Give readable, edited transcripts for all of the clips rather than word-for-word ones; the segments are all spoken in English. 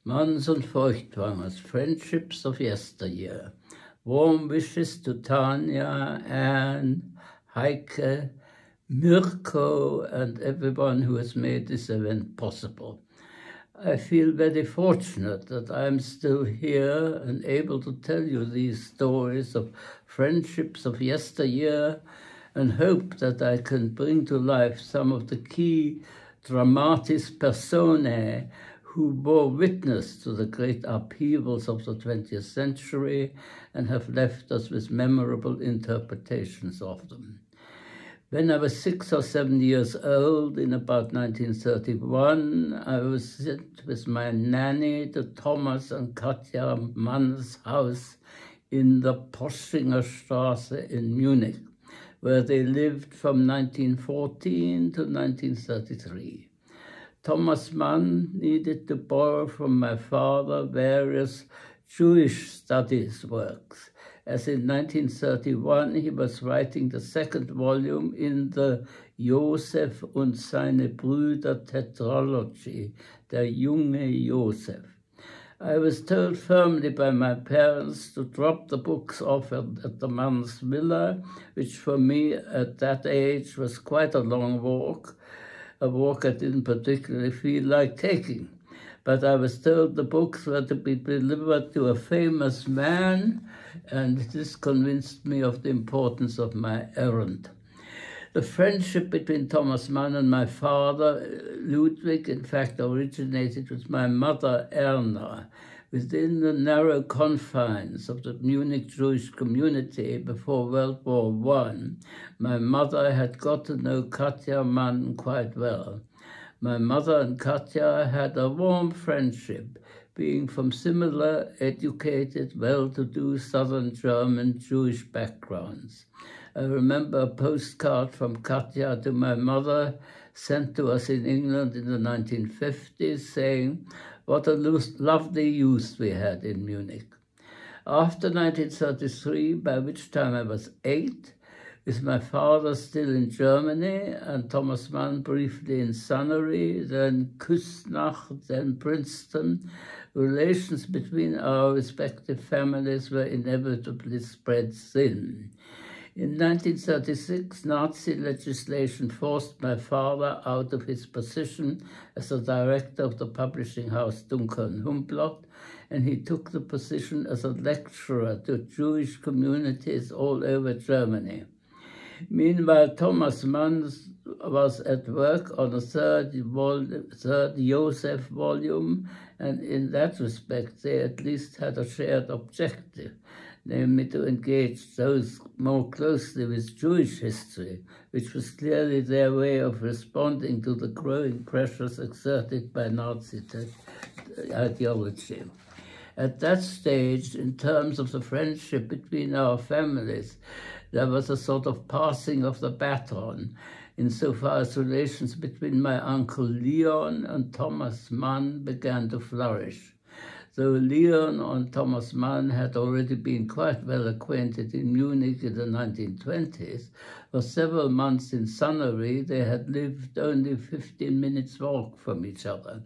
Manns und Feuchtwangers, Friendships of Yesteryear. Warm wishes to Tanya, Anne, Heike, Mirko, and everyone who has made this event possible. I feel very fortunate that I'm still here and able to tell you these stories of friendships of yesteryear, and hope that I can bring to life some of the key dramatis personae who bore witness to the great upheavals of the 20th century and have left us with memorable interpretations of them. When I was 6 or 7 years old, in about 1931, I was sent with my nanny to Thomas and Katja Mann's house in the Poschinger Straße in Munich, where they lived from 1914 to 1933. Thomas Mann needed to borrow from my father various Jewish studies works, as in 1931 he was writing the second volume in the Josef und seine Brüder tetralogy, der junge Josef. I was told firmly by my parents to drop the books off at the Mann's villa, which for me at that age was quite a long walk, a walk I didn't particularly feel like taking. But I was told the books were to be delivered to a famous man, and this convinced me of the importance of my errand. The friendship between Thomas Mann and my father, Ludwig, in fact originated with my mother, Erna, within the narrow confines of the Munich Jewish community before World War I. My mother had got to know Katja Mann quite well. My mother and Katja had a warm friendship, being from similar educated, well-to-do southern German Jewish backgrounds. I remember a postcard from Katja to my mother, sent to us in England in the 1950s, saying, "What a lovely youth we had in Munich." After 1933, by which time I was 8, with my father still in Germany and Thomas Mann briefly in Sunnery, then Küsnacht, then Princeton, relations between our respective families were inevitably spread thin. In 1936, Nazi legislation forced my father out of his position as the director of the publishing house Duncker und Humblot, and he took the position as a lecturer to Jewish communities all over Germany. Meanwhile, Thomas Mann was at work on a third Joseph volume, and in that respect they at least had a shared objective, namely to engage those more closely with Jewish history, which was clearly their way of responding to the growing pressures exerted by Nazi ideology. At that stage, in terms of the friendship between our families, there was a sort of passing of the baton, insofar as relations between my uncle Leon and Thomas Mann began to flourish. Though Leon and Thomas Mann had already been quite well acquainted in Munich in the 1920s, for several months in Sunnery they had lived only 15 minutes walk from each other.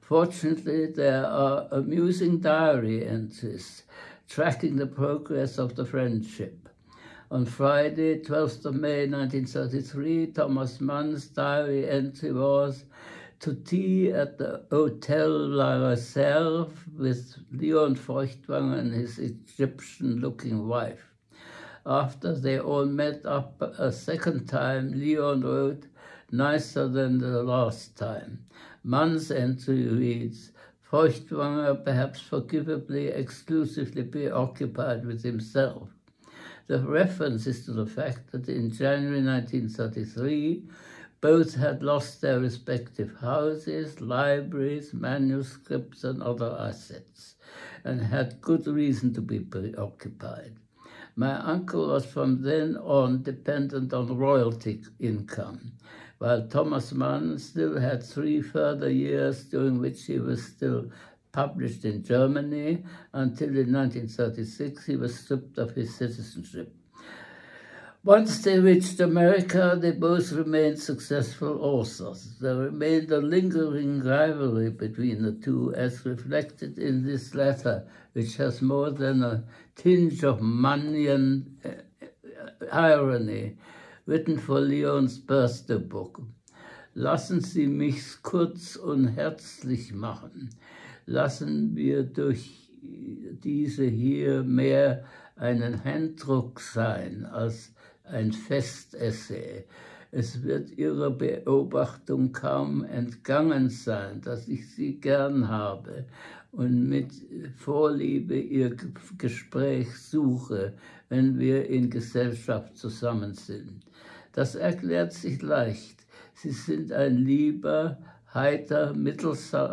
Fortunately, there are amusing diary entries tracking the progress of the friendship. On Friday, 12th of May 1933, Thomas Mann's diary entry was to tea at the Hotel La Réserve with Leon Feuchtwanger and his Egyptian-looking wife. After they all met up a second time, Leon wrote, "Nicer than the last time." Mann's entry reads, "Feuchtwanger, perhaps forgivably, exclusively preoccupied with himself." The reference is to the fact that in January 1933, both had lost their respective houses, libraries, manuscripts, and other assets, and had good reason to be preoccupied. My uncle was from then on dependent on royalty income, while Thomas Mann still had 3 further years during which he was still published in Germany, until in 1936 he was stripped of his citizenship. Once they reached America, they both remained successful authors. There remained a lingering rivalry between the two, as reflected in this letter, which has more than a tinge of Mannian irony, written for Leons birthday book. Lassen Sie mich kurz und herzlich machen. Lassen wir durch diese hier mehr einen Händedruck sein als ein Festessay. Es wird Ihrer Beobachtung kaum entgangen sein, dass ich Sie gern habe und mit Vorliebe Ihr Gespräch suche, wenn wir in Gesellschaft zusammen sind. Das erklärt sich leicht. Sie sind ein lieber, heiter, mitteilsamer,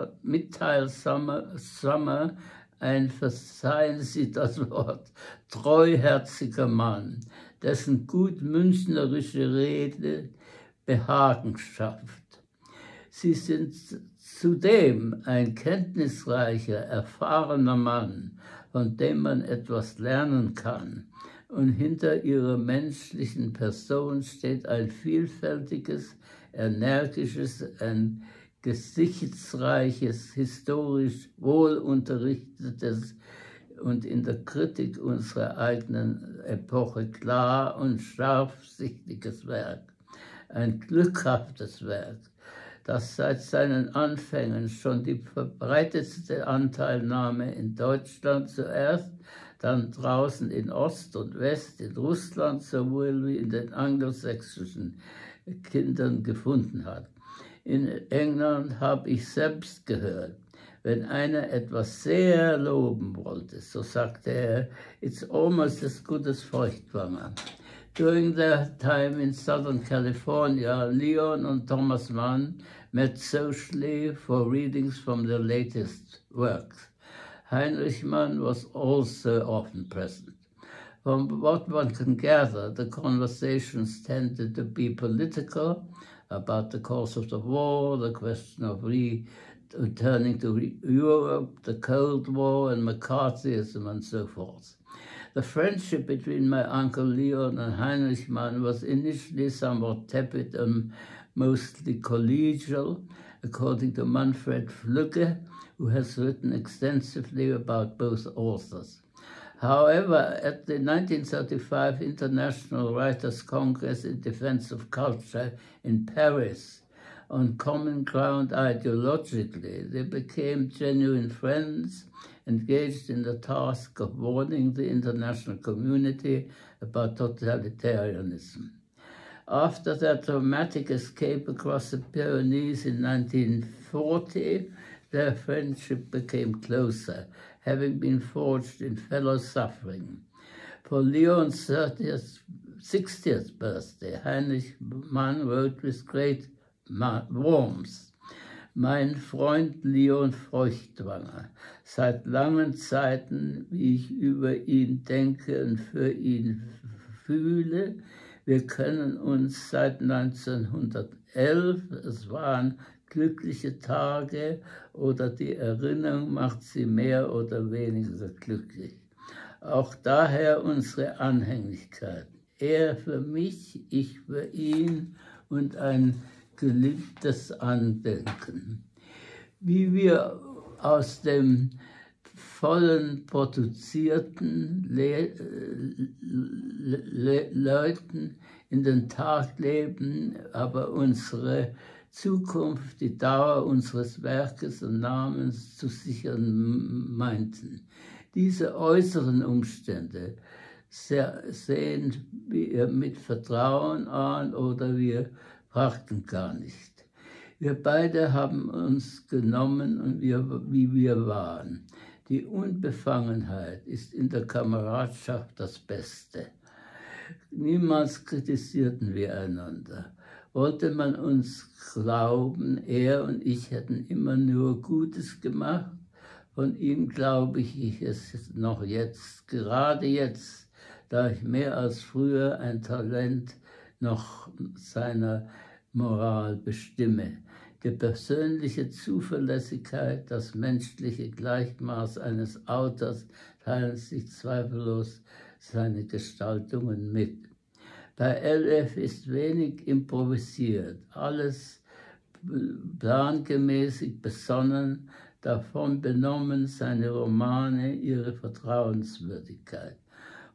ein, verzeihen Sie das Wort, treuherziger Mann, dessen gut münchnerische Rede Behagen schafft. Sie sind zudem ein kenntnisreicher, erfahrener Mann, von dem man etwas lernen kann. Und hinter ihrer menschlichen Person steht ein vielfältiges, energisches, ein gesichtsreiches, historisch wohlunterrichtetes und in der Kritik unserer eigenen Epoche klar und scharfsichtiges Werk. Ein glückhaftes Werk, das seit seinen Anfängen schon die verbreitetste Anteilnahme in Deutschland zuerst, dann draußen in Ost und West, in Russland sowohl wie in den angelsächsischen Kindern gefunden hat. In England habe ich selbst gehört, wenn einer etwas sehr loben wollte, so sagte er, it's almost as good as Feuchtwanger. During their time in Southern California, Leon and Thomas Mann met socially for readings from their latest works. Heinrich Mann was also often present. From what one can gather, the conversations tended to be political, about the course of the war, the question of returning to Europe, the Cold War and McCarthyism and so forth. The friendship between my Uncle Leon and Heinrich Mann was initially somewhat tepid and mostly collegial, according to Manfred Flügge, who has written extensively about both authors. However, at the 1935 International Writers' Congress in Defense of Culture in Paris, on common ground ideologically, they became genuine friends, engaged in the task of warning the international community about totalitarianism. After their dramatic escape across the Pyrenees in 1940, their friendship became closer, having been forged in fellow suffering. For Leon's 60th birthday, Heinrich Mann wrote with great warmth, mein Freund Leon Feuchtwanger, seit langen Zeiten, wie ich über ihn denke und für ihn fühle, wir kennen uns seit 1911, es waren glückliche Tage oder die Erinnerung macht sie mehr oder weniger glücklich. Auch daher unsere Anhänglichkeit. Er für mich, ich für ihn und ein geliebtes Andenken. Wie wir aus dem vollen produzierten Leuten in den Tag leben, aber unsere Zukunft, die Dauer unseres Werkes und Namens zu sichern meinten. Diese äußeren Umstände sehen wir mit Vertrauen an oder wir fragten gar nicht. Wir beide haben uns genommen und wie wir waren. Die Unbefangenheit ist in der Kameradschaft das Beste. Niemals kritisierten wir einander. Wollte man uns glauben, er und ich hätten immer nur Gutes gemacht, von ihm glaube ich es noch jetzt, gerade jetzt, da ich mehr als früher ein Talent noch seiner Moral bestimme. Die persönliche Zuverlässigkeit, das menschliche Gleichmaß eines Autors teilen sich zweifellos seine Gestaltungen mit. Bei LF ist wenig improvisiert, alles plangemäßig besonnen, davon benommen seine Romane ihre Vertrauenswürdigkeit.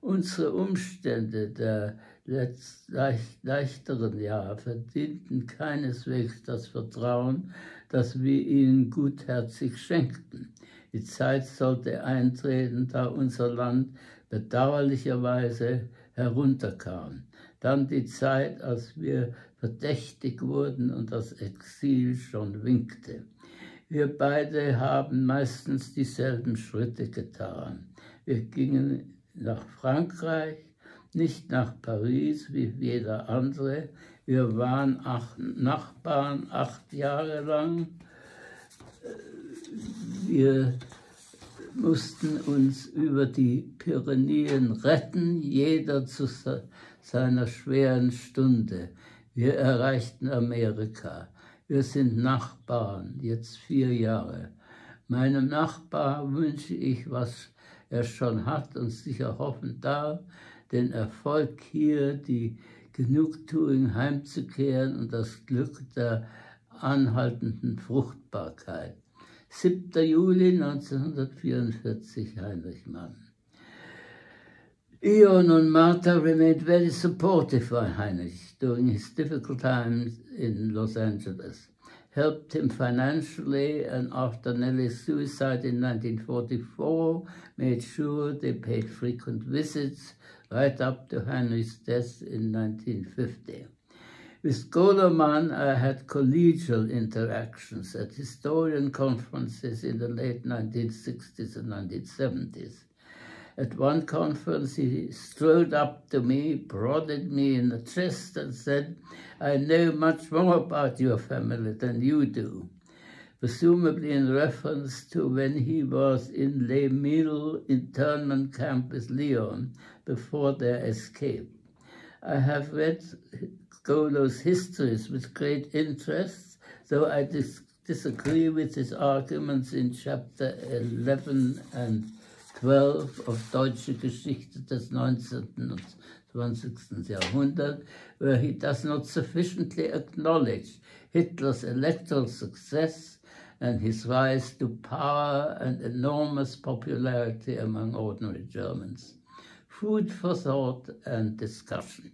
Unsere Umstände der leichteren Jahre verdienten keineswegs das Vertrauen, das wir ihnen gutherzig schenkten. Die Zeit sollte eintreten, da unser Land bedauerlicherweise herunterkam. Dann die Zeit, als wir verdächtig wurden und das Exil schon winkte. Wir beide haben meistens dieselben Schritte getan. Wir gingen nach Frankreich, nicht nach Paris wie jeder andere. Wir waren Nachbarn 8 Jahre lang. Wir mussten uns über die Pyrenäen retten, jeder zu seiner schweren Stunde. Wir erreichten Amerika. Wir sind Nachbarn, jetzt 4 Jahre. Meinem Nachbar wünsche ich, was er schon hat und sicher hoffend darf, den Erfolg hier, die Genugtuung heimzukehren und das Glück der anhaltenden Fruchtbarkeit. 7. Juli 1944, Heinrich Mann. Ion and Martha remained very supportive of Heinrich during his difficult times in Los Angeles, helped him financially, and after Nellie's suicide in 1944, made sure they paid frequent visits right up to Heinrich's death in 1950. With Mann, I had collegial interactions at historian conferences in the late 1960s and 1970s. At one conference, he strode up to me, prodded me in the chest, and said, "I know much more about your family than you do," presumably in reference to when he was in Les Milles internment camp with Leon before their escape. I have read Golo's histories with great interest, though I disagree with his arguments in chapter 11 and 12 of Deutsche Geschichte des 19. und 20. Jahrhundert, where he does not sufficiently acknowledge Hitler's electoral success and his rise to power and enormous popularity among ordinary Germans. Food for thought and discussion.